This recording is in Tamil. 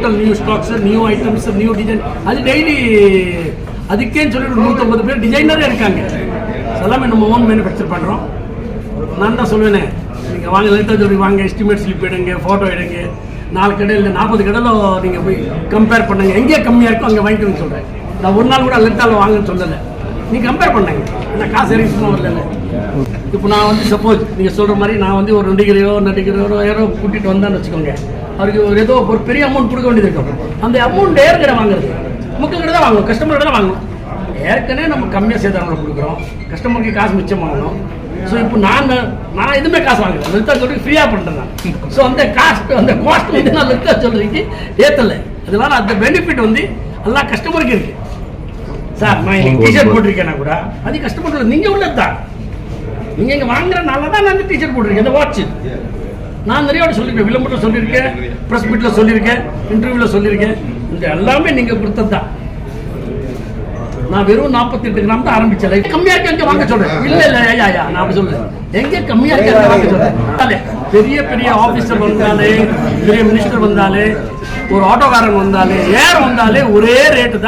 Total new stocks, new items, new design. அது டெய்லி அதுக்கேன்னு சொல்லி 150 பேர் டிசைனரே இருக்காங்க. எல்லாமே நம்ம ஓன் மேனுஃபேக்சர் பண்ணுறோம். நான் தான் சொல்லுவேனே, நீங்கள் வாங்க லலிதா ஜுவல்லரி வாங்க, எஸ்டிமேட் ஸ்லிப் எடுங்க, ஃபோட்டோ எடுங்க, 4 கடை இல்லை 40 கடையில் நீங்கள் போய் கம்பேர் பண்ணுங்க, எங்கே கம்மியாக இருக்கோ அங்கே வாங்கிக்கணும்னு சொல்கிறேன். நான் ஒரு நாள் கூட லலிதாவில் வாங்கன்னு சொல்லலை, நீங்கள் கம்பேர் பண்ணாங்க. ஏன்னா காசு இறங்கிச்சுமா வரல. இப்போ நான் வந்து சப்போஸ் நீங்கள் சொல்கிற மாதிரி நான் வந்து ஒரு நடிகரோ யாரோ கூட்டிகிட்டு வந்தான்னு வச்சுக்கோங்க, அவருக்கு ஒரு ஏதோ ஒரு பெரிய அமௌண்ட் கொடுக்க வேண்டியது இருக்கும். அந்த அமௌண்ட் ஏற்கனவே வாங்குறது மக்கள் கிட்ட தான் வாங்கணும், கஸ்டமர் கிட்ட தான் வாங்கணும். ஏற்கனவே நம்ம கம்மியாக சேதாரங்களை கொடுக்குறோம், கஸ்டமருக்கு காசு மிச்சம் வாங்கணும். ஸோ இப்போ நான் எதுவுமே காசு வாங்குறேன், லலிதா ஜுவல்லரி ஃப்ரீயாக பண்ணுறேன் நான். ஸோ அந்த காஸ்ட் வந்து நான் லலிதா ஜுவல்லரிக்கு ஏற்றலை. அதனால அந்த பெனிஃபிட் வந்து எல்லா கஸ்டமருக்கு இருக்கு. சார் நான் இன்னைக்கு டிஷர்ட் போட்டிருக்கேன்னா கூட அது கஸ்டமர் நீங்கள் உள்ளது தான். நீங்கள் இங்கே வாங்குறதுனால தான் நான் அந்த டிஷர்ட் போட்டிருக்கேன். இந்த வாட்ச் நான் நிறைய சொல்லியிருக்கேன், விளம்பரத்தில் சொல்லியிருக்கேன், ப்ரெஸ் மீட்டில் சொல்லியிருக்கேன், இன்டர்வியூவில் சொல்லியிருக்கேன். இந்த எல்லாமே நீங்கள் கொடுத்தது தான். நான் வெறும் 48 கிராம் தான் ஆரம்பிச்சல. கம்மியா இருக்கு அங்க வாங்க சொல்றேன். இல்ல ஐயா நான் அப்படி சொல்றேன், எங்க கம்மியா இருக்கு அங்க வாங்க சொல்றேன். பெரிய பெரிய ஆபீசர் வந்தாலே, பெரிய மினிஸ்டர் வந்தாலே, ஒரு ஆட்டோக்காரன் வந்தாலே, யார் வந்தாலே ஒரே ரேட்டு தான்.